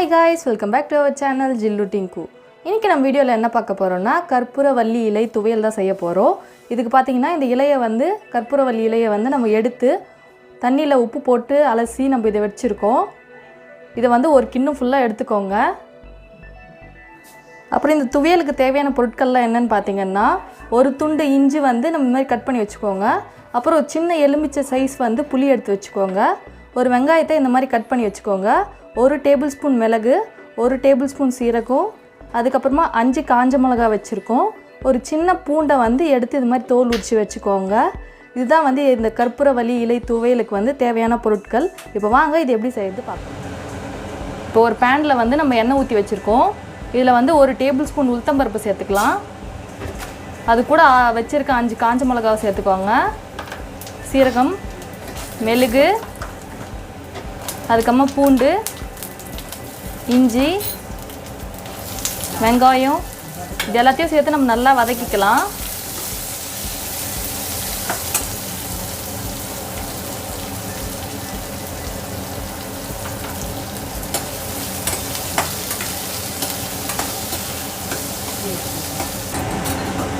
Hi guys, welcome back to our channel Jillu Tinku. இன்னைக்கு நம்ம வீடியோல என்ன பார்க்க போறோம்னா கற்பூரவல்லி இலை துவையல் தான் செய்ய போறோம். இதுக்கு பாத்தீங்கன்னா இந்த இலையை வந்து கற்பூரவல்லி இலையை வந்து நம்ம எடுத்து தண்ணில உப்பு போட்டு அலசி நம்ம இத வெச்சிருக்கோம். இத வந்து ஒரு கிண்ணம் ஃபுல்லா எடுத்துக்கோங்க. அப்புறம் இந்த துவையலுக்கு தேவையான பொருட்கள்லாம் என்னன்னு பாத்தீங்கன்னா ஒரு துண்டு இஞ்சி வந்து நம்ம மாதிரி கட் பண்ணி வெச்சுக்கோங்க. அப்புறம் ஒரு சின்ன எலுமிச்சை சைஸ் வந்து புளி எடுத்து வெச்சுக்கோங்க. ஒரு வெங்காயத்தை இந்த மாதிரி கட் பண்ணி வெச்சுக்கோங்க. ஒரு டேபிள்ஸ்பூன் மிளகு, ஒரு டேபிள்ஸ்பூன் சீரகம், அதுக்கு அப்புறமா 5 காஞ்ச மிளகாய் வெச்சிருக்கோம். ஒரு சின்ன பூண்டை வந்து எடுத்து இந்த மாதிரி தோல் உரிச்சு வெச்சுக்கோங்க. இதுதான் வந்து இந்த கற்பூரவல்லி இலை துவையலுக்கு வந்து தேவையான பொருட்கள். இப்போ வாங்க இது எப்படி செய்யறது பார்க்கலாம். இப்போ ஒரு பேன்ல வந்து நம்ம எண்ணெய் ஊற்றி வச்சிருக்கோம். இதில் வந்து ஒரு டேபிள்ஸ்பூன் உளுத்தம்பருப்பு சேர்த்துக்கலாம். அது கூட வச்சிருக்க 5 காஞ்ச மிளகாவை சேர்த்துக்கோங்க. சீரகம், மெழுகு, அதுக்கப்புறமா பூண்டு, இஞ்சி, வெங்காயம் இது எல்லாத்தையும் சேர்த்து நம்ம நல்லா வதக்கிக்கலாம்.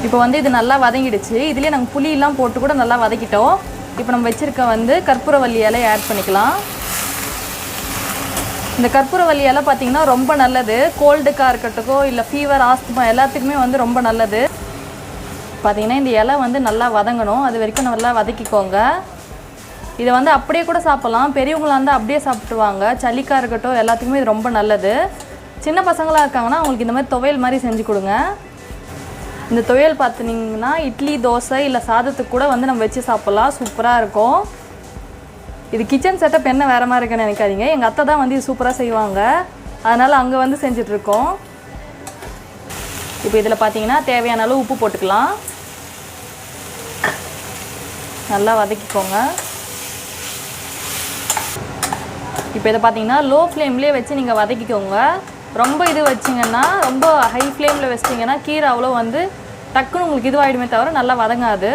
இப்போ வந்து இது நல்லா வதங்கிடுச்சு. இதுலேயே நாங்கள் புளியெல்லாம் போட்டு கூட நல்லா வதக்கிட்டோம். இப்போ நம்ம வச்சுருக்க வந்து கற்பூரவல்லி இலை ஆட் பண்ணிக்கலாம். இந்த கற்பூரவல்லி இலை பார்த்தீங்கன்னா ரொம்ப நல்லது. கோல்டுக்காக இருக்கட்டும் இல்லை ஃபீவர், ஆஸ்துமா எல்லாத்துக்குமே வந்து ரொம்ப நல்லது. பார்த்தீங்கன்னா இந்த இலை வந்து நல்லா வதங்கணும். அது வரைக்கும் நல்லா வதக்கிக்கோங்க. இதை வந்து அப்படியே கூட சாப்பிட்லாம். பெரியவங்களாக இருந்தால் அப்படியே சாப்பிட்டுவாங்க. சளிக்காக இருக்கட்டும் எல்லாத்துக்குமே இது ரொம்ப நல்லது. சின்ன பசங்களாக இருக்காங்கன்னா அவங்களுக்கு இந்த மாதிரி துவையல் மாதிரி செஞ்சு கொடுங்க. இந்த துவையல் பார்த்திங்கன்னா இட்லி, தோசை இல்லை சாதத்துக்கு கூட வந்து நம்ம வச்சு சாப்பிட்லாம். சூப்பராக இருக்கும். இது கிச்சன் செட்டப் என்ன வேறு மாதிரி இருக்குன்னு நினைக்காதீங்க. எங்கள் அத்தை தான் வந்து இது சூப்பராக செய்வாங்க. அதனால் அங்கே வந்து செஞ்சிட்ருக்கோம். இப்போ இதில் பார்த்தீங்கன்னா தேவையான அளவு உப்பு போட்டுக்கலாம். நல்லா வதக்கிக்கோங்க. இப்போ இதை பார்த்தீங்கன்னா லோ ஃப்ளேம்லேயே வச்சு நீங்கள் வதக்கிக்கோங்க. ரொம்ப இது வச்சிங்கன்னா, ரொம்ப ஹை ஃப்ளேமில் வச்சிட்டிங்கன்னா கீரை அவ்வளோ வந்து டக்குன்னு உங்களுக்கு இதுவாகிடுமே தவிர நல்லா வதங்காது.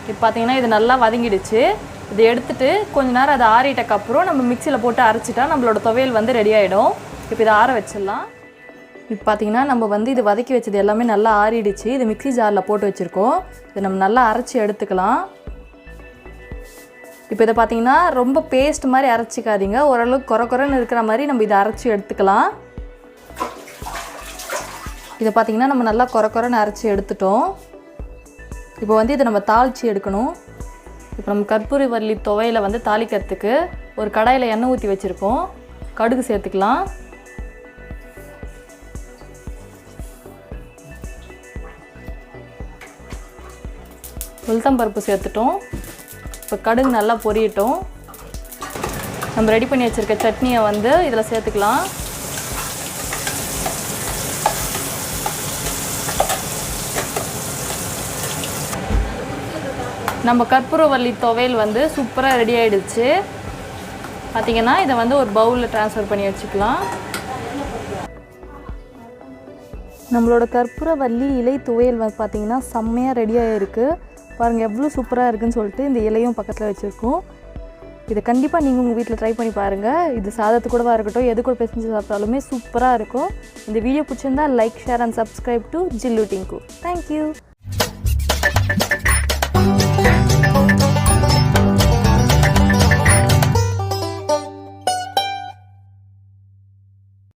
இப்போ பார்த்தீங்கன்னா இது நல்லா வதங்கிடுச்சு. இதை எடுத்துகிட்டு கொஞ்ச நேரம் அதை ஆறிட்டக்கப்புறம் நம்ம மிக்சியில் போட்டு அரைச்சிட்டா நம்மளோட துவையல் வந்து ரெடி ஆகிடும். இப்போ இதை ஆற வச்சிடலாம். இப்போ பார்த்தீங்கன்னா நம்ம வந்து இது வதக்கி வச்சது எல்லாமே நல்லா ஆறிடுச்சு. இது மிக்சி ஜாரில் போட்டு வச்சுருக்கோம். இதை நம்ம நல்லா அரைச்சி எடுத்துக்கலாம். இப்போ இதை பார்த்தீங்கன்னா ரொம்ப பேஸ்ட் மாதிரி அரைச்சிக்காதீங்க. ஓரளவுக்கு குறைன்னு இருக்கிற மாதிரி நம்ம இதை அரைச்சி எடுத்துக்கலாம். இதை பார்த்தீங்கன்னா நம்ம நல்லா குறைன்னு அரைச்சி எடுத்துட்டோம். இப்போ வந்து இதை நம்ம தாளித்து எடுக்கணும். இப்போ நம்ம கற்பூரவல்லி துவையில வந்து தாளிக்கிறதுக்கு ஒரு கடாயில் எண்ணெய் ஊற்றி வச்சுருக்கோம். கடுகு சேர்த்துக்கலாம். உளுத்தம்பருப்பு சேர்த்துட்டோம். இப்போ கடுகு நல்லா பொரியட்டும். நம்ம ரெடி பண்ணி வச்சுருக்க சட்னியை வந்து இதில் சேர்த்துக்கலாம். நம்ம கற்பூரவல்லி துவையல் வந்து சூப்பராக ரெடி ஆகிடுச்சு. பார்த்திங்கன்னா இதை வந்து ஒரு பவுலில் ட்ரான்ஸ்ஃபர் பண்ணி வச்சுக்கலாம். நம்மளோட கற்பூரவல்லி இலை துவையல் வந்து பார்த்திங்கன்னா செம்மையாக ரெடியாக இருக்குது. பாருங்கள் எவ்வளோ சூப்பராக இருக்குதுன்னு சொல்லிட்டு இந்த இலையும் பக்கத்தில் வச்சுருக்கோம். இதை கண்டிப்பாக நீங்கள் உங்கள் வீட்டில் ட்ரை பண்ணி பாருங்கள். இது சாதத்து கூடவா இருக்கட்டும், எது கூட பேசி சாப்பிட்டாலுமே சூப்பராக இருக்கும். இந்த வீடியோ பிடிச்சிருந்தா like, share and subscribe to Jillu Tingu. Thank you.